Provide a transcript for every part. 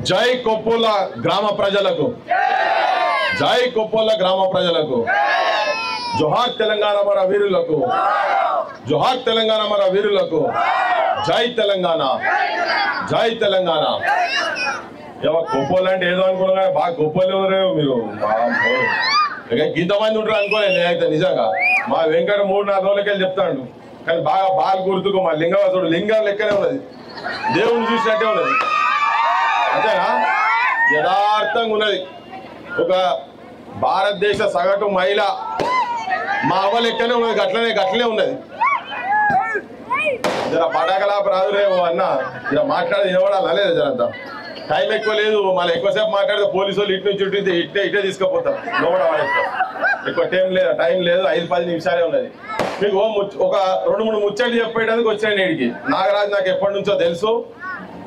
జై కొప్పుల గ్రామ ప్రజలకు, జై కొప్పుల గ్రామ ప్రజలకు, జోహార్ తెలంగాణ మన వీరులకు, జోహార్ తెలంగాణ మన వీరులకు, జై తెలంగాణ, జై తెలంగాణ. కొప్పోలు అంటే ఏదో అనుకున్నా కానీ బాగా గొప్పలు మీరు. ఇంతమంది ఉంటారు అనుకోలేదు నేనైతే నిజంగా. మా వెంకట 3-4 రోజులకెళ్ళి చెప్తాడు కానీ బాగా బాగా గుర్తుకు మా లింగవాసుడు లింగం లెక్కనే ఉన్నది, దేవుని చూసినట్టే ఉన్నది అంతేనా, యథార్థంగా ఉన్నది. ఒక భారతదేశ సగటు మహిళ మా అవ్వ లెక్కనే ఉన్నది, గట్లనే ఉన్నది. జర పటాకలాప రాదురేమో అన్న ఇలా మాట్లాడేది వినవడాలి లేదు, జరంతా టైం ఎక్కువ లేదు, మళ్ళీ ఎక్కువసేపు మాట్లాడితే పోలీసు వాళ్ళు ఇటు నుంచి ఇటే తీసుకుపోతారు. ఎక్కువ టైం లేదు 5-10 నిమిషాలే ఉన్నది. మీకు ఒక 2-3 ముచ్చట్లు చెప్పేయడానికి వచ్చాను నేడికి. నాగరాజు నాకు ఎప్పటి నుంచో తెలుసు,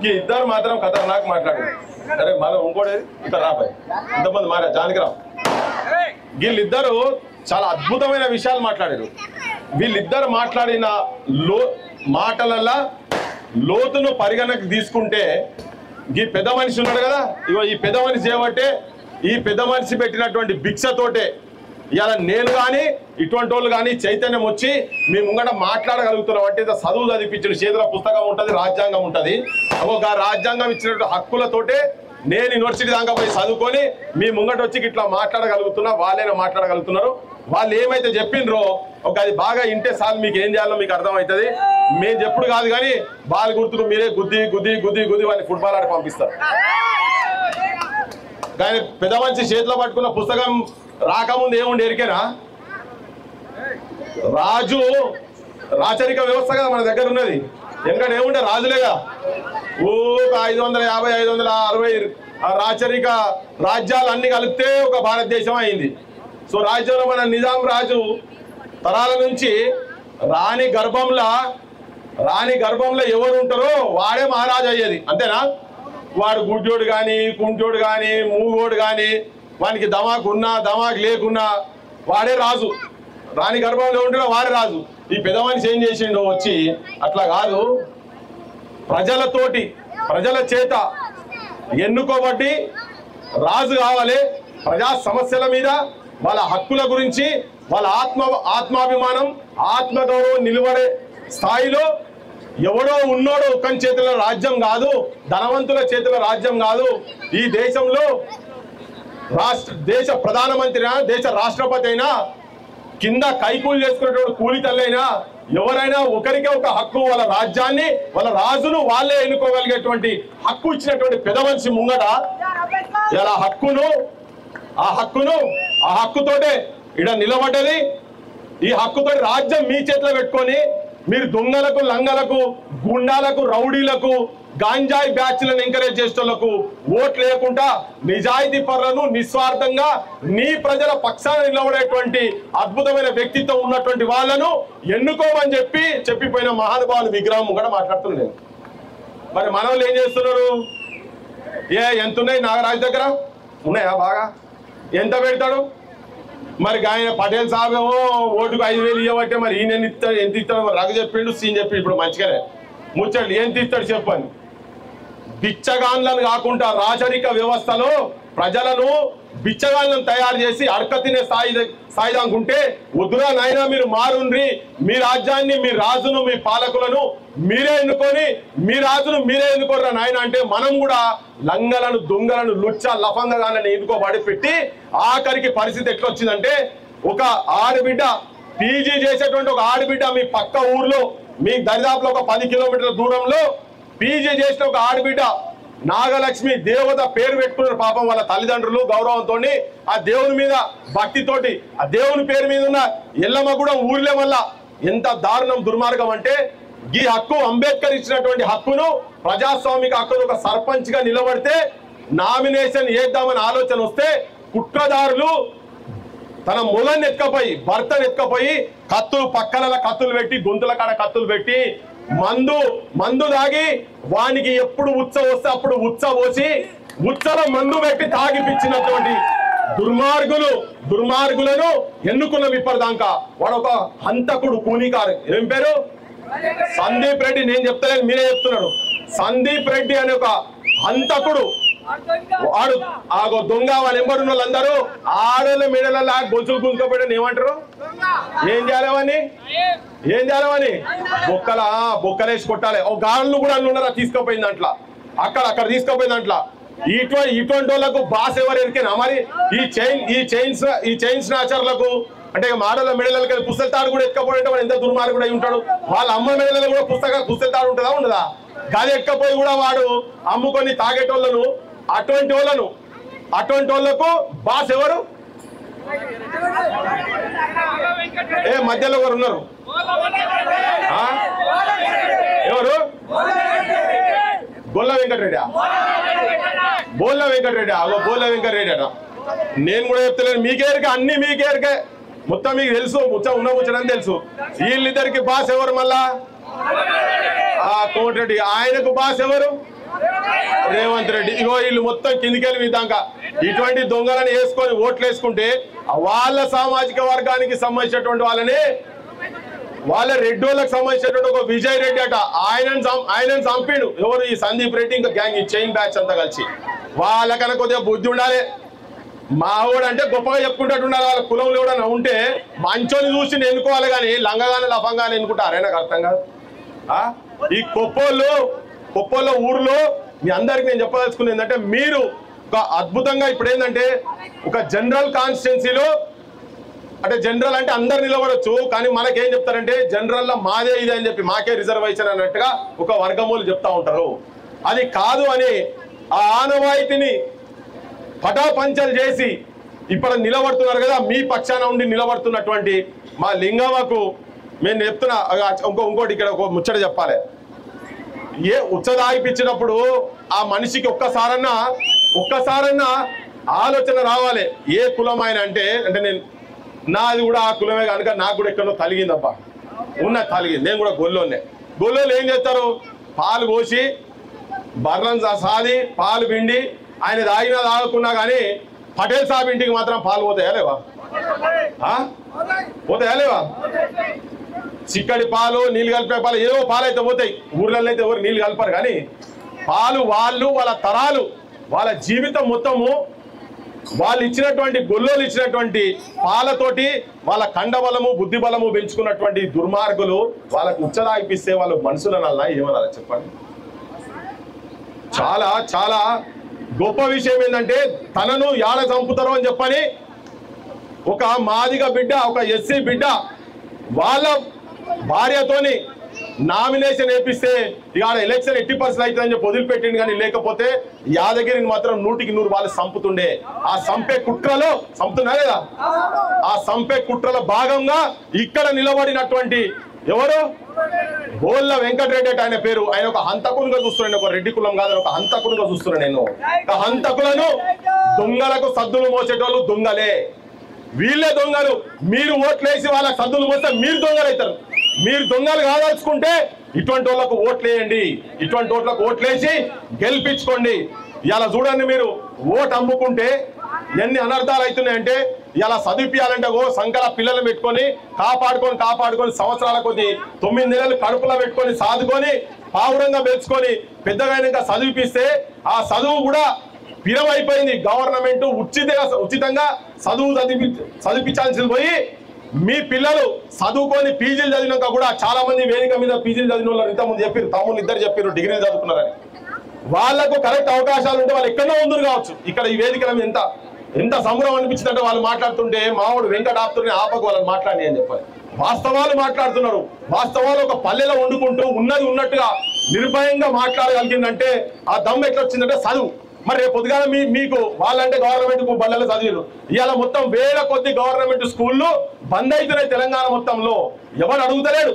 ఈ ఇద్దరు మాత్రం ఖతర్నాక్ మాట్లాడారు. సరే మనం ఇంకోటి ఇతర రాబాయి ఇంతమంది మాట జానకిరావు వీళ్ళిద్దరు చాలా అద్భుతమైన విషయాలు మాట్లాడారు. వీళ్ళిద్దరు మాట్లాడిన మాటలల్లా లోతును పరిగణకు తీసుకుంటే ఈ పెద్ద మనిషి ఉన్నాడు కదా, ఇగో ఈ పెద్ద మనిషి చేయబట్టే, ఈ పెద్ద మనిషి పెట్టినటువంటి భిక్షతోటే ఇలా నేను కానీ ఇటువంటి వాళ్ళు కానీ చైతన్యం వచ్చి మీ ముంగట మాట్లాడగలుగుతున్నాం. అంటే చదువు చదివించిన చేతుల పుస్తకం ఉంటుంది, రాజ్యాంగం ఉంటుంది. ఒక రాజ్యాంగం ఇచ్చినటువంటి హక్కులతోటే నేను యూనివర్సిటీ దాకా పోయి చదువుకొని మీ ముంగట వచ్చి ఇట్లా మాట్లాడగలుగుతున్నా, వాళ్ళైనా మాట్లాడగలుగుతున్నారు. వాళ్ళు ఏమైతే చెప్పిండ్రో ఒక అది బాగా ఇంటే సార్ మీకు ఏం చేయాలో మీకు అర్థమవుతుంది. మేము చెప్పుడు కాదు కానీ బాల్ గుర్తుకు మీరే గుద్ది వాళ్ళని ఫుట్బాల్ ఆడి పంపిస్తారు. కానీ పెద్ద మనిషి చేతిలో పట్టుకున్న పుస్తకం రాకముందు ఏముండి ఎరికేనా, రాచరిక వ్యవస్థ కదా మన దగ్గర ఉన్నది. ఎందుకంటే ఏముంటే రాజులేగా, 550-560 రాచరిక రాజ్యాలు అన్ని కలిపితే ఒక భారతదేశం అయింది. సో రాజ్యంలో మన నిజాం రాజు తరాల నుంచి రాణి గర్భంలో ఎవరు ఉంటారో వాడే మహారాజు అయ్యేది అంతేనా. వాడు గుడ్డోడు కానీ కుంటోడు కానీ మూగోడు కానీ వానికి దమాకు ఉన్నా దమాకు లేకున్నా వాడే రాజు. రాణి గర్భంలో ఉంటున్నా వాడే రాజు. ఈ పెద్ద మనిషి ఏం చేసిండో వచ్చి అట్లా కాదు, ప్రజల చేత ఎన్నుకోబట్టి రాజు కావాలి. ప్రజా సమస్యల మీద వాళ్ళ హక్కుల గురించి వాళ్ళ ఆత్మాభిమానం ఆత్మగౌరవం నిలబడే స్థాయిలో ఎవడో ఉన్నోడో ఒక్కని చేతుల రాజ్యం కాదు, ధనవంతుల చేతుల రాజ్యం కాదు. ఈ దేశంలో దేశ ప్రధానమంత్రి అయినా దేశ రాష్ట్రపతి అయినా కింద కైకూలు చేసుకునేటువంటి కూలి తల్లైనా ఎవరైనా ఒకరికే ఒక హక్కు, వాళ్ళ రాజ్యాన్ని వాళ్ళ రాజును వాళ్ళే ఎన్నుకోగలిగేటువంటి హక్కు ఇచ్చినటువంటి పెద్ద మనిషి ముంగట ఇలా ఆ హక్కుతోటే ఇడ నిలబడ్డది. ఈ హక్కుతో రాజ్యం మీ చేతిలో పెట్టుకొని మీరు దొంగలకు, లంగలకు, గుండాలకు, రౌడీలకు, గాంజాయి బ్యాచ్లను ఎంకరేజ్ చేసేటోళ్లకు ఓట్లు లేకుండా నిజాయితీ పరులను నిస్వార్థంగా నీ ప్రజల పక్షాన నిలబడేటువంటి అద్భుతమైన వ్యక్తిత్వం ఉన్నటువంటి వాళ్ళను ఎన్నుకోమని చెప్పిపోయిన మహానుభావుల విగ్రహం కూడా మాట్లాడుతున్నాను. మరి మనోళ్ళు ఏం చేస్తున్నారు? ఎంత ఉన్నాయి నాగరాజు దగ్గర ఉన్నాయా? బాగా ఎంత పెడతాడు? మరి ఆయన పటేల్ సాబ్ ఏమో ఓటుకు 5,000 ఇవ్వబట్టే మరి ఈయన ఎంత ఇస్తాడు? రఘు చెప్పిండు, సీన్ చెప్పి ఇప్పుడు మంచిగానే ముచ్చట్లు ఎంత ఇస్తాడు చెప్పని. బిచ్చగాన్లను కాకుండా రాచరిక వ్యవస్థలో ప్రజలను బిచ్చగాన్లను తయారు చేసి అడక తినే స్థాయి దాకుంటే వద్దురా నాయనా, మీరు మారుండ్రి, మీ రాజ్యాన్ని, మీ రాజును, మీ పాలకులను మీరే ఎన్నుకొని మీ రాజును మీరే ఎన్నుకోర్రా నాయన అంటే మనం కూడా లంగలను, దొంగలను, లుచ్చ లఫంగగాలను ఎన్నుకోబడి పెట్టి ఆఖరికి పరిస్థితి ఎట్లా వచ్చిందంటే ఒక ఆడబిడ్డ పీజీ చేసేటువంటి ఒక ఆడబిడ్డ మీ పక్క ఊర్లో మీ దరిదాపులో ఒక 10 కిలోమీటర్ల దూరంలో పీజీ చేసిన ఒక ఆడబిడ్డ నాగలక్ష్మి దేవత పేరు పెట్టుకున్నారు. పాపం వాళ్ళ తల్లిదండ్రులు గౌరవంతో ఆ దేవుని మీద భక్తితోటి ఆ దేవుని పేరు మీద ఉన్న ఎల్లమ్మ కూడా ఊర్లే వల్ల ఎంత దారుణం, దుర్మార్గం అంటే ఈ హక్కు అంబేద్కర్ ఇచ్చినటువంటి హక్కును, ప్రజాస్వామిక హక్కును ఒక సర్పంచ్ గా నిలబడితే నామినేషన్ వేద్దామని ఆలోచన వస్తే కుట్రదారులు తన మొలని ఎత్తుకపోయి భర్తను ఎత్తుకపోయి కత్తులు పక్కల కత్తులు పెట్టి గొంతుల కాడ కత్తులు పెట్టి మందు దాగి వానికి ఎప్పుడు ఉచ్చ వస్తే అప్పుడు ఉచ్చ పోసి ఉచ్చలో మందు పెట్టి తాగిపించినటువంటి దుర్మార్గులను ఎన్నుకున్న ఇప్పటిదాకా వాడు ఒక హంతకుడు, కూనికారు. ఏం పేరు? సందీప్ రెడ్డి. నేను చెప్తలేదు, మీరే చెప్తున్నారు. సందీప్ రెడ్డి అనే ఒక హంతకుడు వాడు ఆగో దొంగ వాళ్ళు ఎంబడిన వాళ్ళందరూ ఆడోళ్ళ మెడలలో గొంతులు గుంజుకోపోయాడని ఏమంటారు? ఏం చేయాలని బొక్కలేసి కొట్టాలి. ఓ గాళ్ళు కూడా అన్ని ఉన్నారా తీసుకుపోయింది అట్లా, అక్కడ తీసుకుపోయింది అట్లా. ఇటువంటి వాళ్ళకు బాస్ ఎవరు ఎరికేనా మరి? ఈ చైన్ స్నాచర్లకు అంటే మాడల మెడలకి పుస్తల తాడు కూడా ఎక్కపోయింటే వాడు ఎంత దుర్మార్గుడు కూడా అయి ఉంటాడు. వాళ్ళ అమ్మ మెడలలో కూడా పుస్తల తాడు ఉంటుందా ఉండదా? గది ఎక్కపోయి కూడా వాడు అమ్ముకొని తాగేటోళ్ళను అటువంటి వాళ్ళకు బాస్ ఎవరు? మధ్యలో ఎవరు ఉన్నారు? ఎవరు? బోల్ల వెంకటరెడ్డి బోల్ల వెంకటరెడ్డి బోల్ల వెంకటరెడ్డి అట. నేను కూడా చెప్తలేను, మీకేరికే అన్ని మీకేరికే, మొత్తం మీకు తెలుసు, ముచ్చని తెలుసు. వీళ్ళిద్దరికి బాస్ ఎవరు? మళ్ళా కోమటిరెడ్డి. ఆయనకు బాస్ ఎవరు? రేవంత్ రెడ్డి. ఇగో వీళ్ళు మొత్తం కిందికెళ్ళి విధాక ఇటువంటి దొంగలను వేసుకొని ఓట్లు వేసుకుంటే వాళ్ళ సామాజిక వర్గానికి సంబంధించినటువంటి వాళ్ళ రెడ్డోళ్ళకి సంబంధించినటువంటి ఒక విజయ్ రెడ్డి అట. ఆయనను చంపిడు ఎవరు? ఈ సందీప్ రెడ్డి ఇంకా గ్యాంగ్, ఈ చైన్ బ్యాచ్ అంతా కలిసి. వాళ్ళకన్నా కొద్దిగా బుద్ధి ఉండాలి. మావాడు అంటే గొప్పగా చెప్పుకుంటూ ఉండాలి. వాళ్ళ కులంలో కూడా ఉంటే మంచోని చూసి ఎన్నుకోవాలి, కానీ లంగగానే లఫంగానే ఎన్నుకుంటారే నాకు అర్థం కాదు. ఈ కొప్పోల్లో ఊర్లో మీ అందరికి నేను చెప్పదలుచుకున్నది ఏంటంటే, మీరు ఒక అద్భుతంగా ఇప్పుడు ఏంటంటే ఒక జనరల్ కాన్స్టిట్యున్సీలో అంటే జనరల్ అంటే అందరు నిలబడొచ్చు, కానీ మనకేం చెప్తారంటే జనరల్లో మాదే ఇది అని చెప్పి మాకే రిజర్వేషన్ అన్నట్టుగా ఒక వర్గమూలు చెప్తా ఉంటారు. అది కాదు అని ఆ ఆనవాయితీని పటాపంచలు చేసి ఇప్పుడు నిలబడుతున్నారు కదా, మీ పక్షాన ఉండి నిలబడుతున్నటువంటి మా లింగమ్మకు నేను చెప్తున్నా. ఇంకోటి ఇక్కడ ఒక ముచ్చట చెప్పాలి. ఏ ఉచ్చదాయిపించినప్పుడు ఆ మనిషికి ఒక్కసారన్నా ఆలోచన రావాలి. ఏ కులం ఆయన అంటే నేను నాది కూడా ఆ కులమే కనుక నాకు కూడా ఎక్కడో తలిగిందబ్బా, తలిగింది. నేను కూడా గొల్లోళ్ళు ఏం చేస్తారు? పాలు పోసి బర్రం సాది పాలు పిండి ఆయన తాగకున్నా కానీ పటేల్ సాబ్ ఇంటికి మాత్రం పాలు పోతాయా లేవా? చిక్కడి పాలు, నీళ్ళు కలిపే పాలు, ఏవో పాలు అయితే పోతాయి. ఊర్లలో అయితే ఎవరు నీళ్ళు కలపరు, కానీ పాలు వాళ్ళ తరాలు, వాళ్ళ జీవితం మొత్తము వాళ్ళు ఇచ్చినటువంటి గొల్లోలు ఇచ్చినటువంటి పాలతోటి వాళ్ళ కండబలము బుద్ధి బలము పెంచుకున్నటువంటి దుర్మార్గులు వాళ్ళకు ఉచ్చదాయిపిస్తే వాళ్ళు మనుషులనల్లా ఏమనాలి చెప్పండి? చాలా చాలా గొప్ప విషయం ఏంటంటే తనను యాడ చంపుతారో అని చెప్పని ఒక మాదిగ బిడ్డ, ఒక ఎస్సీ బిడ్డ వాళ్ళ భార్యతోని నామినేషన్ వేపిస్తే ఇక ఎలక్షన్ 80% అవుతుందని చెప్పి వదిలిపెట్టింది, కానీ లేకపోతే యాదగిరిని మాత్రం 100% వాళ్ళు చంపుతుండే. ఆ చంపే కుట్రలో చంపుతున్నా లేదా? ఆ చంపే కుట్రల భాగంగా ఇక్కడ నిలబడినటువంటి ఎవరు? బోల్ల వెంకటరెడ్డి అంటే ఆయన పేరు. ఆయన ఒక హంతకునిగా చూస్తున్నాను, ఒక రెడ్డి కులం కాదని ఒక హంతకునిగా చూస్తున్నాను నేను. హంతకులను, దొంగలకు సద్దులు మోసేటోళ్ళు దొంగలే, వీళ్ళే దొంగలు. మీరు ఓట్లేసి వాళ్ళకి సద్దులు మోస్తే మీరు దొంగలు అవుతారు. మీరు దొంగలు కాదలుచుకుంటే ఇటువంటి వాళ్ళకు ఓట్లేయండి, ఇటువంటి ఓట్లకు ఓట్లేసి గెలిపించుకోండి. ఇలా చూడండి, మీరు ఓటు అమ్ముకుంటే ఎన్ని అనర్థాలు అవుతున్నాయంటే ఇలా చదివిపియాలంటే సంకల పిల్లలు పెట్టుకొని కాపాడుకొని సంవత్సరాల కొద్ది 9 నెలలు కడుపులో పెట్టుకొని సాదుకొని పావురంగా పెంచుకొని పెద్దగా చదివిపిస్తే ఆ చదువు కూడా పిరమైపోయింది. గవర్నమెంట్ ఉచితంగా చదివించాల్సింది పోయి మీ పిల్లలు చదువుకొని పీజీలు చదివినాక కూడా చాలా మంది వేదిక మీద పీజీలు చదివిన వాళ్ళు ఇంతకుముందు చెప్పారు, తమ్ముళ్ళు ఇద్దరు చెప్పారు డిగ్రీలు చదువుకున్నారని. వాళ్లకు కరెక్ట్ అవకాశాలు ఉంటే వాళ్ళు ఎక్కడో ఉందరు కావచ్చు. ఇక్కడ ఈ వేదికల ఎంత సంబరం అనిపించిందంటే వాళ్ళు మాట్లాడుతుంటే మావాడు వెంకటాప్తుని ఆపకు వాళ్ళని మాట్లాడి అని చెప్పాలి. వాస్తవాలు మాట్లాడుతున్నారు. వాస్తవాలు ఒక పల్లెలో వండుకుంటూ ఉన్నది ఉన్నట్టుగా నిర్భయంగా మాట్లాడగలిగిందంటే ఆ దమ్ము ఎట్లా వచ్చిందంటే చదువు. మరి రేపు పొద్దుగాల మీకు వాళ్ళంటే గవర్నమెంట్ బళ్ళలో చదివారు, ఇవాళ మొత్తం వేల కొద్ది గవర్నమెంట్ స్కూళ్ళు బంద్ అవుతున్నాయి తెలంగాణ మొత్తంలో. ఎవరు అడుగుతలేడు.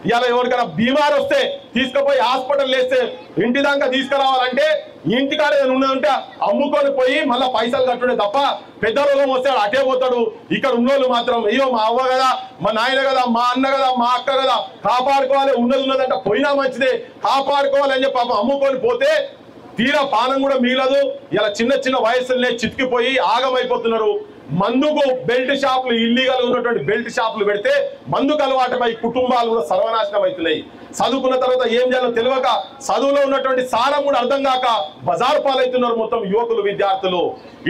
ఇవాళ ఎవరికైనా బీమార్ వస్తే తీసుకుపోయి హాస్పిటల్ వేస్తే ఇంటి దాకా తీసుకురావాలంటే ఇంటికాడ ఏదైనా ఉన్నదంటే అమ్ముకొని పోయి మళ్ళీ పైసలు కట్టుడే తప్ప పెద్ద రోగం వస్తే అటే పోతాడు. ఇక్కడ ఉన్నోళ్ళు మాత్రం అయ్యో మా అవ్వ కదా, మా నాయన కదా, మా అన్న కదా, మా అక్క కదా, కాపాడుకోవాలి, ఉన్నదంటే పోయినా మంచిదే కాపాడుకోవాలని చెప్పి అమ్ముకొని పోతే తీరా పానం కూడా మిగలదు. ఇలా చిన్న వయసులనే చితికిపోయి ఆగమైపోతున్నారు. మందుకు బెల్ట్ షాపులు, ఇల్లీగల్ ఉన్నటువంటి బెల్ట్ షాపులు పెడితే మందుకు అలవాటుపై కుటుంబాలు కూడా సర్వనాశనం అవుతున్నాయి. చదువుకున్న తర్వాత ఏం చేయాలో తెలియక చదువులో ఉన్నటువంటి సారం కూడా అర్థం కాక బజార్ పాలవుతున్నారు మొత్తం యువకులు విద్యార్థులు.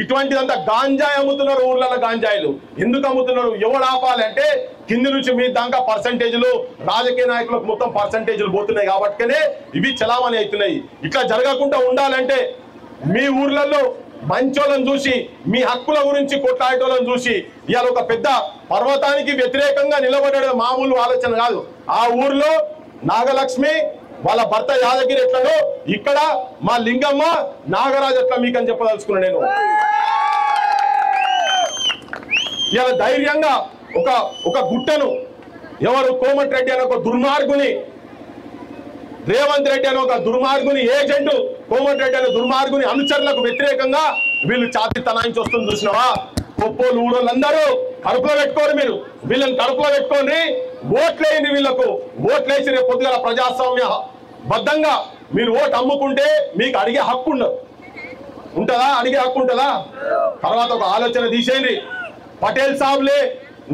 ఇటువంటిదంతా గాంజాయి అమ్ముతున్నారు ఊర్లలో. గాంజాయిలు ఎందుకు అమ్ముతున్నారు? ఎవడు ఆపాలి అంటే కింది నుంచి మీ దాకా పర్సంటేజ్లు రాజకీయ నాయకులకు మొత్తం పర్సంటేజ్లు పోతున్నాయి కాబట్టినే ఇవి చలామణి అవుతున్నాయి. ఇట్లా జరగకుండా ఉండాలంటే మీ ఊర్లలో మంచోళ్ళని చూసి మీ హక్కుల గురించి కొట్లాడేటోళ్ళని చూసి ఇవాళ ఒక పెద్ద పర్వతానికి వ్యతిరేకంగా నిలబడే మామూలు ఆలోచన కాదు. ఆ ఊర్లో నాగలక్ష్మి వాళ్ళ భర్త యాదగిరి ఎట్లనో ఇక్కడ మా లింగమ్మ నాగరాజు ఎట్లా మీకని చెప్పదలుచుకున్నా నేను. ఇలా ధైర్యంగా ఒక గుట్టను ఎవరు కోమటిరెడ్డి అనే ఒక దుర్మార్గుని, రేవంత్ రెడ్డి అనే ఒక దుర్మార్గుని ఏజెంట్, కోమటిరెడ్డి అనే దుర్మార్గుని అనుచరులకు వ్యతిరేకంగా వీళ్ళు ఛాతీ తనాయించి వస్తుంది చూసినావా? గొప్పోళ్ళు ఊరోళ్ళందరూ కడుపులో పెట్టుకోరు, మీరు వీళ్ళని కడుపులో పెట్టుకోండి, ఓట్లేయండి. వీళ్ళకు ఓట్లేసి రేపు పొద్దుగల ప్రజాస్వామ్య బద్ధంగా మీరు ఓటు అమ్ముకుంటే మీకు అడిగే హక్కు ఉంటుందా? అడిగే హక్కు ఉంటుందా? తర్వాత ఒక ఆలోచన తీసేయండి. పటేల్ సాబ్లే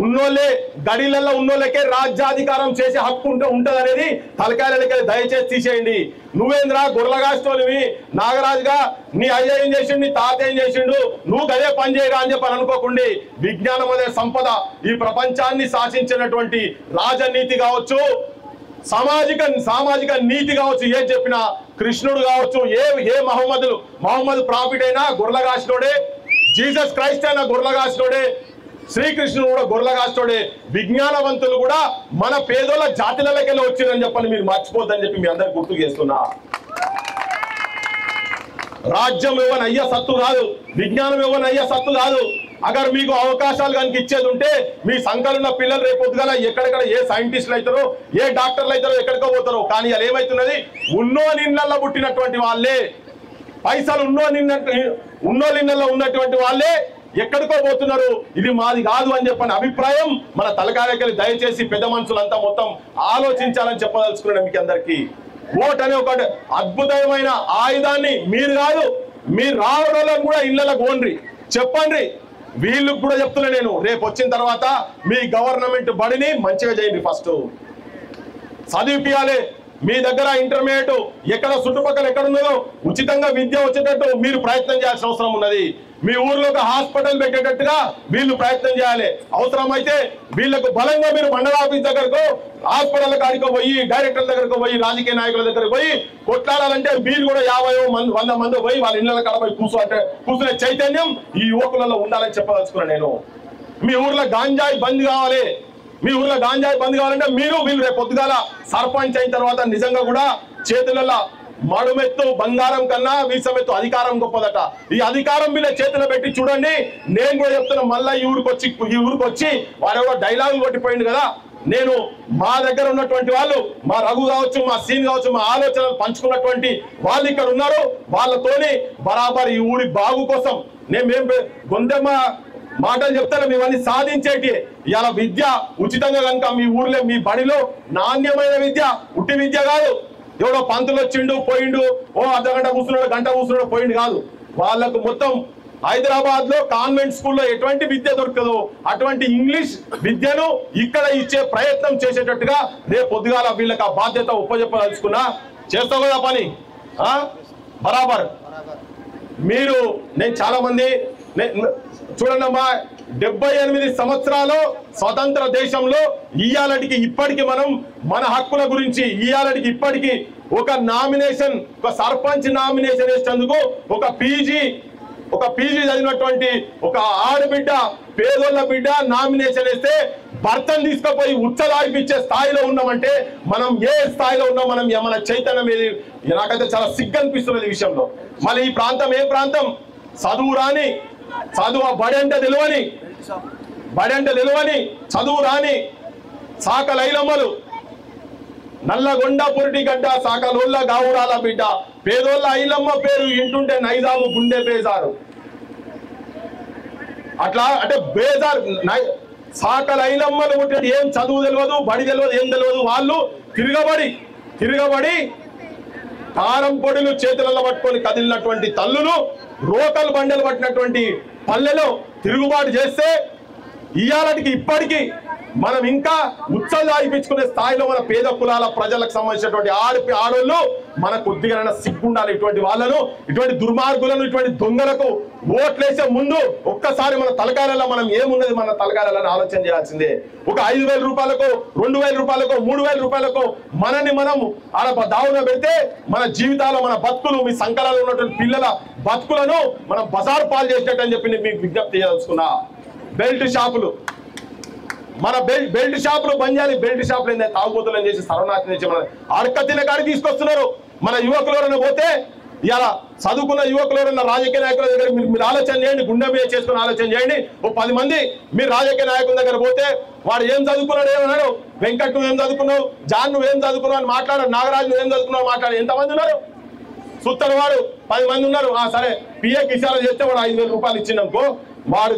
ఉన్నోళ్ళే గడిలలో ఉన్నోళ్ళకే రాజ్యాధికారం చేసే హక్కు ఉంటది అనేది తలకాయలకి దయచేసి తీసేయండి. నువ్వేంద్రా గుర్రగాస్తోనివి నాగరాజుగా నీ అయ్య ఏం చేసిండు, నీ తాత ఏం చేసిండు, నువ్వు గదే పని చేయరా అని చెప్పని అనుకోకుండా విజ్ఞానం అనే సంపద ఈ ప్రపంచాన్ని శాసించినటువంటి రాజనీతి కావచ్చు, సామాజిక నీతి కావచ్చు, ఏం చెప్పినా కృష్ణుడు కావచ్చు, ఏ మహమ్మద్ ప్రాఫిట్ అయినా గొర్రెగాసినోడే, జీసస్ క్రైస్ట్ అయినా గొర్రెగాసినోడే, శ్రీకృష్ణుడు కూడా గొర్రెగాసినోడే. విజ్ఞానవంతులు కూడా మన పేదోళ్ళ జాతిలకెళ్ళి వచ్చిందని చెప్పని మీరు మర్చిపోద్దని చెప్పి మీ అందరికి గుర్తు చేస్తున్నా. రాజ్యం ఇవ్వని అయ్యే సత్తు కాదు, విజ్ఞానం ఇవ్వని అయ్యే సత్తు కాదు. అగర్ మీకు అవకాశాలు కనుక ఇచ్చేది ఉంటే మీ సంకలున్న పిల్లలు రేపు పొద్దుగాల ఎక్కడెక్కడ ఏ సైంటిస్టులు అవుతారో, ఏ డాక్టర్లు అవుతారో, ఎక్కడికో పోతారో. కానీ అది ఏమవుతున్నది? ఉన్నోళ్ళ పుట్టినటువంటి వాళ్ళే, పైసలు ఉన్నోళ్ళ ఉన్నటువంటి వాళ్ళే ఎక్కడికో పోతున్నారు. ఇది మాది కాదు అని చెప్పని అభిప్రాయం మన తలకాయలకెళ్ళి దయచేసి పెద్ద మనుషులంతా మొత్తం ఆలోచించాలని చెప్పదలుచుకున్నాను మీకు అందరికీ. ఓట్ అనే ఒక అద్భుతమైన ఆయుధాన్ని మీరు కాదు, మీరు రావడం కూడా ఇళ్ళకు ఓన్రి చెప్పండి. వీళ్ళకి కూడా చెప్తున్నా నేను, రేపు వచ్చిన తర్వాత మీ గవర్నమెంట్ బడిని మంచిగా చేయండి. ఫస్ట్ చదివిపియాలి. మీ దగ్గర ఇంటర్మీడియట్ ఎక్కడ చుట్టుపక్కల ఎక్కడున్నదో ఉచితంగా విద్య వచ్చేటట్టు మీరు ప్రయత్నం చేయాల్సిన అవసరం ఉన్నది. మీ ఊర్లో ఒక హాస్పిటల్ పెట్టేటట్టుగా వీళ్ళు ప్రయత్నం చేయాలి. అవసరమైతే వీళ్ళకు బలంగా మీరు మండల ఆఫీస్ దగ్గరకు, హాస్పిటల్ కాడికి పోయి, డైరెక్టర్ల దగ్గరకు పోయి, రాజకీయ నాయకుల దగ్గరకు పోయి కొట్లాడాలంటే మీరు కూడా 50-100 మంది పోయి వాళ్ళ ఇళ్ళ కాడ పోయి కూర్చునే చైతన్యం ఈ యువకులలో ఉండాలని చెప్పదలుచుకున్నాను నేను. మీ ఊర్లో గాంజాయి బంద్ కావాలి. మీ ఊర్లో గాంజాయి బంద్ కావాలంటే వీళ్ళు రేపు పొద్దుగాల సర్పంచ్ అయిన తర్వాత నిజంగా కూడా చేతులలో మడుమెత్తు బంగారం కన్నా వీసమెత్తు అధికారం గొప్పదట. ఈ అధికారం వీళ్ళ చేతిలో పెట్టి చూడండి. నేను కూడా చెప్తున్నా, మళ్ళీ ఈ ఊరికి వచ్చి వారెవరో డైలాగులు కొట్టిపోయింది కదా. నేను మా దగ్గర ఉన్నటువంటి వాళ్ళు, మా రఘు కావచ్చు, మా సీన్ కావచ్చు, మా ఆలోచనలు పంచుకున్నటువంటి వాళ్ళు ఇక్కడ ఉన్నారు. వాళ్ళతోని బరాబర్ ఈ ఊరి బాగు కోసం మేము గొంతెమ్మ మాటలు చెప్తాను. మేమన్నీ సాధించేటి ఇలా విద్య ఉచితంగా కనుక మీ ఊర్లో మీ బడిలో నాణ్యమైన విద్య, ఉట్టి విద్య కాదు. ఎవడో పంతులు వచ్చిండు పోయిండు, ఓ అర్ధగంట కూర్చున్నాడు, గంట కూర్చున్నాడు పోయిండు కాదు. వాళ్ళకు మొత్తం హైదరాబాద్ లో కాన్వెంట్ స్కూల్లో ఎటువంటి విద్య దొరకదో అటువంటి ఇంగ్లీష్ విద్యను ఇక్కడ ఇచ్చే ప్రయత్నం చేసేటట్టుగా రేపు పొద్దుగాల వీళ్ళకి ఆ బాధ్యత ఉపజెప్పదలుచుకున్నా. చేస్తావు కదా పని బరాబర్. మీరు నేను చాలా మంది చూడండమ్మా, 78 సంవత్సరాలు స్వతంత్ర దేశంలో ఇయ్యాలటికి ఇప్పటికి మనం మన హక్కుల గురించి ఇయ్యాలటికి ఇప్పటికి ఒక నామినేషన్, ఒక సర్పంచ్ నామినేషన్ వేసేందుకు ఒక పీజీ చదివినటువంటి ఒక ఆడబిడ్డ, పేదోళ్ళ బిడ్డ నామినేషన్ వేస్తే భర్తను తీసుకుపోయి ఉచ్చలాగిపించే స్థాయిలో ఉన్నామంటే మనం ఏ స్థాయిలో ఉన్నాం? మనం మన చైతన్యం ఏది? నాకైతే చాలా సిగ్గు అనిపిస్తున్నది ఈ విషయంలో. మళ్ళీ ఈ ప్రాంతం ఏ ప్రాంతం? చదువు బడి అంటే తెలియని చదువు రాని సాకల ఐలమ్మలు, నల్లగొండ పురిటిగడ్డ సాకలోళ్ళ గావురాల బిడ్డ, పేదోళ్ళ ఐలమ్మ పేరు ఇంటుంటే నైజాము గుండె బేజారు. అట్లా అంటే బేజారు సాకల ఐలమ్మలు పుట్టినట్టు ఏం చదువు తెలియదు, బడి తెలియదు, ఏం తెలియదు. వాళ్ళు తిరగబడి కారం పొడిలు చేతులలో పట్టుకొని కదిలినటువంటి తల్లులు, రోకలు బండలు పట్టినటువంటి పల్లెలో తిరుగుబాటు చేస్తే ఇయ్యాలటికి ఇప్పటికీ మనం ఇంకా ఉత్సవాయిపించుకునే స్థాయిలో మన పేద కులాల ప్రజలకు సంబంధించినటువంటి ఆడోళ్ళు మన కొద్దిగా సిగ్గుండాలి. ఇటువంటి వాళ్ళను, ఇటువంటి దుర్మార్గులను, ఇటువంటి దొంగలకు ఓట్లేసే ముందు ఒక్కసారి మన తలకాయలలో మనం ఏమున్నది మన తలకాయలని ఆలోచన చేయాల్సిందే. ఒక 5,000 రూపాయలకు, 2,000 రూపాయలకు, 3,000 రూపాయలకు మనని మనం ఆడ దావున పెడితే మన జీవితాల్లో మన బతుకులు, మీ సంకలాలు ఉన్నటువంటి పిల్లల బతుకులను మనం బజారు పాలు చేసినట్టు అని చెప్పి మీకు విజ్ఞప్తి చేయదలుచుకున్నా. బెల్ట్ షాపులు, మన బెల్ట్ షాపులు బంద్ చేయాలి. బెల్ట్ షాపులు ఏంటంటే తాగుబోతులను చేసి సర్వనాశనం చేసి మన అడక తినే కాడికి తీసుకొస్తున్నారు. మన యువకులు ఎవరైనా పోతే ఇలా చదువుకున్న యువకులు ఎవరైనా రాజకీయ నాయకుల దగ్గర మీరు ఆలోచన చేయండి, గుండె మీద చేసుకుని ఆలోచన చేయండి. ఓ 10 మంది మీరు రాజకీయ నాయకుల దగ్గర పోతే వాడు ఏం చదువుకున్నాడు ఏమన్నాడు, వెంకట్ నువ్వు ఏం చదువుకున్నావు, జాన్ నువ్వు ఏం చదువుకున్నావు అని మాట్లాడారు, నాగరాజు నువ్వు ఏం చదువుకున్నావు మాట్లాడు. ఎంతమంది ఉన్నారు? సుత్తరు వాడు 10 మంది ఉన్నారు. సరే పిఏకి ఇషారా చేస్తే వాడు 5,000 రూపాయలు ఇచ్చిందనుకో, వాడు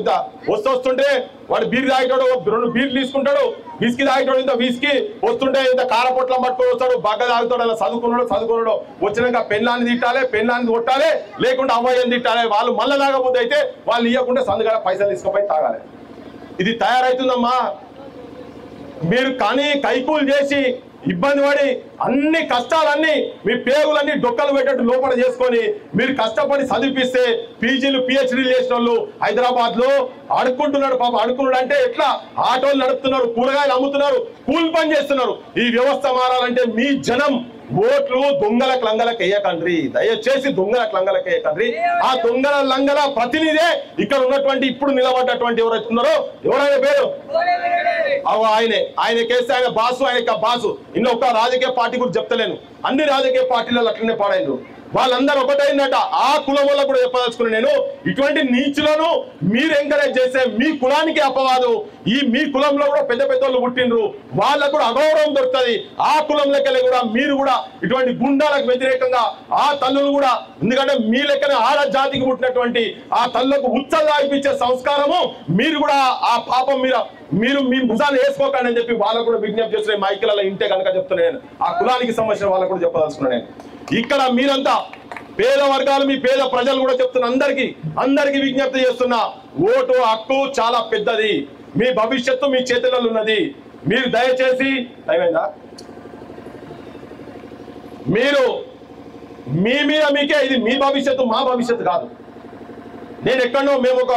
వస్తుంటే వాడు బీర్ తాగేటాడు, 2 బీర్లు తీసుకుంటాడు, విస్కీ తాగేటాడు, ఇంత విస్కీ వస్తుంటే ఇంత కారపొట్లం పట్టుకొని వస్తాడు, బగ్గ తాగుతాడు. అలా చదువుకున్నాడు వచ్చినాక పెళ్ళాన్ని తిట్టాలి, పెళ్ళాన్ని కొట్టాలి, లేకుంటే అమ్మాయిని తిట్టాలి. వాళ్ళు మళ్ళీ తాగబోతే అయితే వాళ్ళు ఇవ్వకుండా సందుగా పైసలు తీసుకుపోయి తాగాలి. ఇది తయారవుతుందమ్మా. మీరు కానీ కైకూలు చేసి ఇబ్బంది పడి అన్ని కష్టాలన్నీ మీ పేగులన్నీ డొక్కలు పెట్టేట్టు లోపల చేసుకొని మీరు కష్టపడి చదివిపిస్తే పీజీలు పిహెచ్డీలు చేసిన వాళ్ళు హైదరాబాద్ లో అడుక్కుంటున్నాడు. పాప అడుక్కున్నాడు అంటే ఎట్లా? ఆటోలు నడుపుతున్నారు, కూరగాయలు అమ్ముతున్నారు, కూలి పని చేస్తున్నారు. ఈ వ్యవస్థ మారాలంటే మీ జనం ఓట్లు దొంగలకు లంగలకు వేయకండ్రి, దయచేసి దొంగలకు లంగలకు వేయకండ్రి. ఆ దొంగల లంగల ప్రతినిధే ఇక్కడ ఉన్నటువంటి ఇప్పుడు నిలబడ్డటువంటి ఎవరైతే ఉన్నారో, ఎవరైనా పేరు ఆయనకేస్తే ఆయన బాసు, ఆయన బాసు. ఇంకొక రాజకీయ పార్టీ గురించి చెప్తలేను, అన్ని రాజకీయ పార్టీలలో అట్లనే పాడైండ్రు. వాళ్ళందరూ ఒకటైందట. ఆ కులం వల్ల కూడా చెప్పదలుచుకున్నాను నేను, ఇటువంటి నీచులను మీరు ఎంకరేజ్ చేస్తే మీ కులానికి అపవాదు. మీ కులంలో కూడా పెద్ద పెద్దోళ్ళు పుట్టిండ్రు, వాళ్ళకు కూడా అగౌరవం దొరుకుతుంది. ఆ కులంలోకెళ్ళి కూడా మీరు కూడా ఇటువంటి గుండాలకు వ్యతిరేకంగా ఆ తల్లులు కూడా, ఎందుకంటే మీ లెక్కనే ఆడ జాతికి పుట్టినటువంటి ఆ తల్లులకు ఉత్సవాయిపించే సంస్కారము మీరు కూడా ఆ పాపం మీరు మీ భుజాన్ని వేసుకోకండి అని చెప్పి వాళ్ళకు కూడా విజ్ఞప్తి చేస్తున్నాయి. మైకిలలో ఇంటే కనుక చెప్తున్నాను, ఆ కులానికి సంబంధించిన వాళ్ళకు కూడా చెప్పదలుచుకున్నాను నేను. ఇక్కడ మీరంతా పేద వర్గాలు, మీ పేద ప్రజలు కూడా చెప్తున్న అందరికి విజ్ఞప్తి చేస్తున్నా, ఓటు హక్కు చాలా పెద్దది. మీ భవిష్యత్తు మీ చేతులలో ఉన్నది. మీరు దయచేసి అయిపోయిందా, మీరు మీ మీద మీకే, ఇది మీ భవిష్యత్తు మా భవిష్యత్తు కాదు. నేను ఎక్కడో మేము ఒక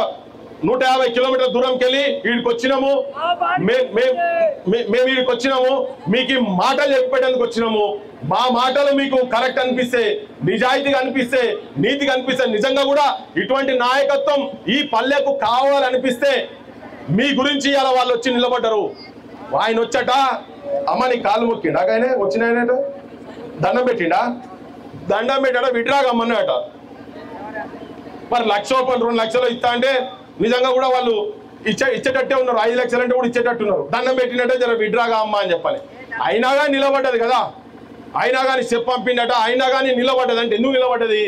150 కిలోమీటర్ల దూరంకి వెళ్ళి వీడికి వచ్చినాము, మేము వీడికి వచ్చినాము, మీకు మాటలు చెప్పేటందుకు వచ్చినాము. మా మాటలు మీకు కరెక్ట్ అనిపిస్తే, నిజాయితీగా అనిపిస్తే, నీతిగా అనిపిస్తే, నిజంగా కూడా ఇటువంటి నాయకత్వం ఈ పల్లెకు కావాలనిపిస్తే మీ గురించి ఇలా వాళ్ళు వచ్చి నిలబడ్డారు. ఆయన వచ్చట అమ్మని కాలు మొక్కిండా, ఆయన వచ్చినాయనట దండం పెట్టిండా, దండం పెట్టాడ విడ్రాగమ్మన్నట. మరి 1,00,000 రూపాయలు 2 లక్షలు ఇస్తా అంటే నిజంగా కూడా వాళ్ళు ఇచ్చేటట్టే ఉన్నారు. 5 లక్షలు అంటే కూడా ఇచ్చేటట్టున్నారు. దండం పెట్టినట్టే జర విడ్రాగా అమ్మ అని చెప్పాలి. అయినా కానీ నిలబడ్డది కదా, అయినా కానీ చెప్పు పంపిండట, అయినా కానీ నిలబడ్డది. అంటే ఎందుకు నిలబడ్డది?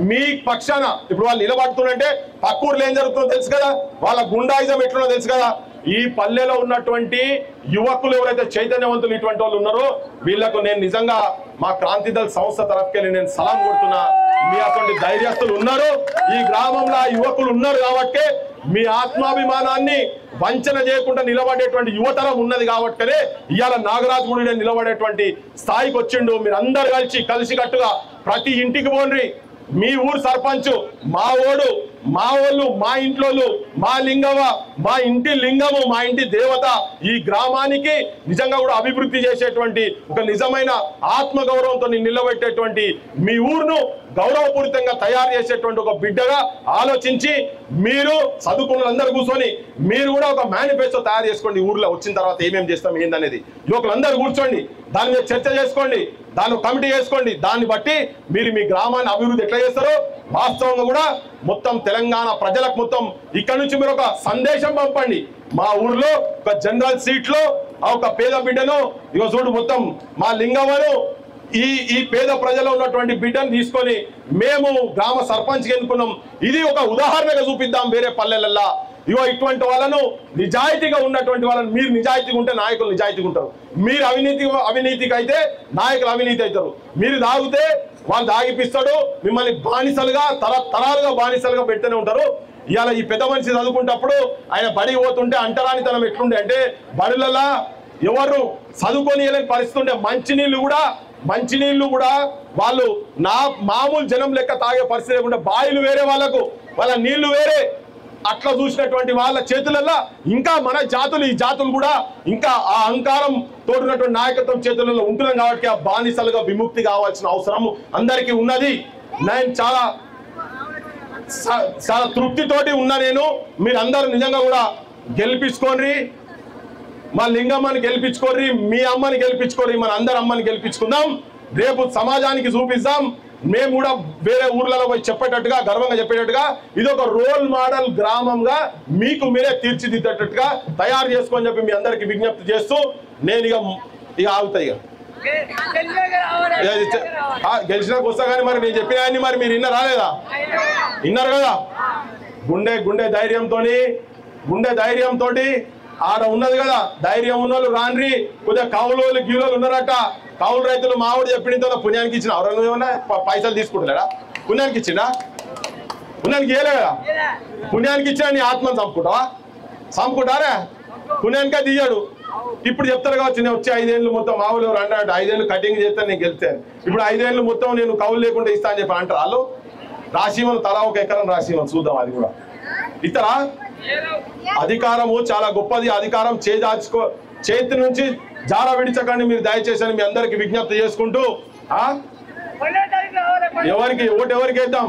మీ పక్షాన. ఇప్పుడు వాళ్ళు నిలబడుతుందంటే పక్క ఊర్లో ఏం జరుగుతుందో తెలుసు కదా, వాళ్ళ గుండాయిజం ఎట్లున్నో తెలుసు కదా. ఈ పల్లెలో ఉన్నటువంటి యువకులు ఎవరైతే చైతన్యవంతులు ఇటువంటి వాళ్ళు ఉన్నారో వీళ్లకు నేను నిజంగా మా క్రాంతి దళ సంస్థ తరఫుకెళ్ళి నేను సలాం కొడుతున్నా. మీ అటువంటి ధైర్యస్తులు ఉన్నారు ఈ గ్రామంలో, యువకులు ఉన్నారు కాబట్టి మీ ఆత్మాభిమానాన్ని వంచన చేయకుండా నిలబడేటువంటి యువతరం ఉన్నది కాబట్టే ఇవాళ నాగరాజు గుడి నిలబడేటువంటి స్థాయికి వచ్చిండు. మీరు అందరు కలిసికట్టుగా ప్రతి ఇంటికి పోండి. మీ ఊరు సర్పంచ్ మా ఓడు, మా వాళ్ళు, మా ఇంట్లోళ్ళు, మా లింగవ, మా ఇంటి లింగము, మా ఇంటి దేవత. ఈ గ్రామానికి నిజంగా కూడా అభివృద్ధి చేసేటువంటి ఒక నిజమైన ఆత్మగౌరవంతో నిలబెట్టేటువంటి మీ ఊరును గౌరవపూరితంగా తయారు చేసేటువంటి ఒక బిడ్డగా ఆలోచించి మీరు చదువుకున్నలందరూ కూర్చొని మీరు కూడా ఒక మేనిఫెస్టో తయారు చేసుకోండి. ఊర్లో వచ్చిన తర్వాత ఏమేమి చేస్తాం ఏందనేది యువకులందరూ కూర్చోండి, దాని మీద చర్చ చేసుకోండి, దాన్ని కమిటీ చేసుకోండి. దాన్ని బట్టి మీరు మీ గ్రామాన్ని అభివృద్ధి ఎట్లా చేస్తారో వాస్తవంగా కూడా మొత్తం తెలంగాణ ప్రజలకు మొత్తం ఇక్కడ నుంచి మీరు ఒక సందేశం పంపండి. మా ఊర్లో ఒక జనరల్ సీట్ లో ఒక పేద బిడ్డను ఇగో చూడు, మొత్తం మా లింగవను ఈ పేద ప్రజలు ఉన్నటువంటి బిడ్డను తీసుకొని మేము గ్రామ సర్పంచ్కి ఎన్నుకున్నాం. ఇది ఒక ఉదాహరణగా చూపిద్దాం వేరే పల్లెలల్లా. ఇగో ఇటువంటి వాళ్ళను, నిజాయితీగా ఉన్నటువంటి వాళ్ళని, మీరు నిజాయితీగా ఉంటే నాయకులు నిజాయితీగా ఉంటారు. మీరు అవినీతికి అయితే నాయకులు అవినీతి అవుతారు. మీరు తాగితే వాళ్ళు తాగిపిస్తాడు, మిమ్మల్ని బానిసలుగా తరాలుగా బానిసలుగా పెడుతూనే ఉంటారు. ఇవాళ ఈ పెద్ద మనిషి చదువుకుంటప్పుడు ఆయన బడికి పోతుంటే అంటరానితనం ఎట్లుండే అంటే బడులలో ఎవరు చదువుకొని పరిస్థితి ఉండే మంచినీళ్ళు కూడా వాళ్ళు మామూలు జనం లెక్క తాగే పరిస్థితి లేకుండా బాయిలు వేరే వాళ్ళ నీళ్లు వేరే అట్లా చూసినటువంటి వాళ్ళ చేతులలో ఇంకా మన ఈ జాతులు కూడా ఇంకా ఆ అహంకారం తోడున్నటువంటి నాయకత్వం చేతులలో ఉంటున్నాం కాబట్టి ఆ బానిసలుగా విముక్తి కావాల్సిన అవసరం అందరికీ ఉన్నది. నేను చాలా తృప్తితోటి ఉన్నా. మీరందరూ నిజంగా కూడా గెలిపించుకోండి, మా లింగమ్మని గెలిపించుకోర్రి, మీ అమ్మని గెలిపించుకోర్రి, మన అందరి అమ్మని గెలిపించుకుందాం. రేపు సమాజానికి చూపిస్తాం. మేము కూడా వేరే ఊర్లలో పోయి చెప్పేటట్టుగా గర్వంగా చెప్పేటట్టుగా ఇది ఒక రోల్ మోడల్ గ్రామంగా మీకు మీరే తీర్చిదిద్దేటట్టుగా తయారు చేసుకొని చెప్పి మీ అందరికి విజ్ఞప్తి చేస్తూ నేను ఇక ఆగుతాయి. గెలిచినాక వస్తా కానీ మరి నేను చెప్పిన అన్ని మరి మీరు విన్నారు కదా. గుండె ధైర్యంతో ఆడ ఉన్నది కదా, ధైర్యం ఉన్న వాళ్ళు రాన్రి. కొద్దిగా కౌలు గీలోలు ఉన్నారట, కౌలు రైతులు మావిడు చెప్పిన పుణ్యానికి ఇచ్చిన ఎవరైనా ఏమన్నా పైసలు తీసుకుంటున్నాడా? పుణ్యానికి ఇచ్చిండా? పుణ్యానికి ఇవ్వలే కదా. పుణ్యానికి ఇచ్చినా నీ ఆత్మను చంపుకుంటారా? పుణ్యానికే తీయడు. ఇప్పుడు చెప్తారు కావచ్చు, నేను వచ్చి 5 ఏళ్ళు మొత్తం మావులు ఎవరు అన్నాడు 5 ఏళ్ళు కటింగ్ చేస్తే నేను గెలిచాను, ఇప్పుడు 5 ఏళ్ళు మొత్తం నేను కౌలు లేకుండా ఇస్తా అని చెప్పి అంటారు వాళ్ళు. రాశిమను తలా ఒక ఎకరం రాశిమను చూద్దాం, అది కూడా ఇతరా. అధికారము చాలా గొప్పది. అధికారం చేతి నుంచి జారా విడిచకండి మీరు దయచేసి అని మీ అందరికి విజ్ఞప్తి చేసుకుంటూ ఎవరికి వేద్దాం?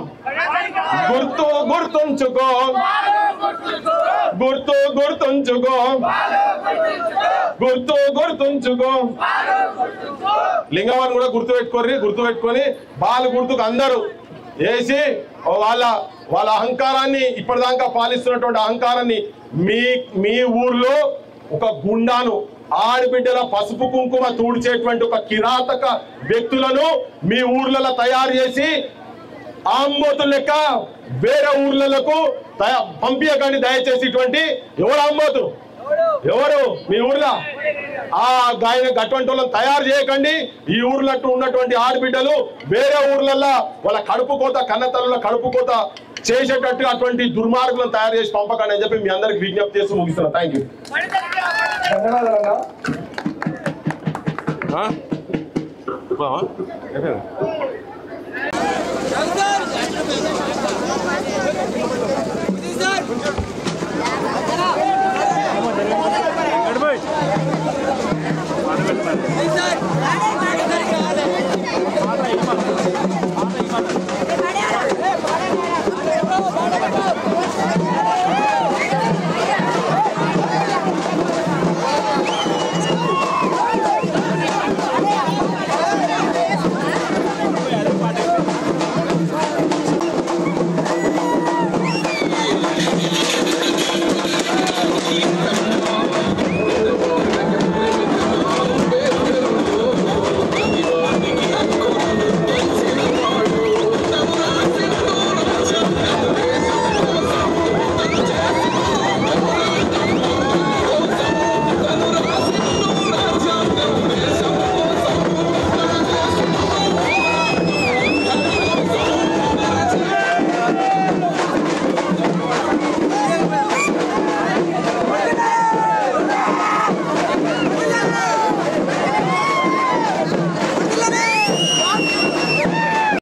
గుర్తుంచుకో లింగవాన్ని కూడా గుర్తుపెట్టుకొని బాల గుర్తుకు అందరూ వేసి వాళ్ళ అహంకారాన్ని ఇప్పటిదాకా పాలిస్తున్నటువంటి అహంకారాన్ని మీ ఊర్లో ఒక గుండాను ఆడబిడ్డల పసుపు కుంకుమ తూడ్చేటువంటి ఒక కిరాతక వ్యక్తులను మీ ఊర్లలో తయారు చేసి ఆంబోతులు లెక్క వేరే ఊర్లకు పంపించకండి దయచేసి. ఇటువంటి ఎవరు ఆంబోతు ఎవరు మీ ఊర్లో అటువంటి వాళ్ళని తయారు చేయకండి. ఈ ఊర్లో ఉన్నటువంటి ఆడబిడ్డలు వేరే ఊర్లలో వాళ్ళ కడుపు కోత కన్నతల్లుల కడుపు కోత చేసేటట్టు అటువంటి దుర్మార్గులను తయారు చేసి పంపకండి అని చెప్పి మీ అందరికి విజ్ఞప్తి చేస్తూ ముగిస్తున్నా. Thank you. Hey, sir!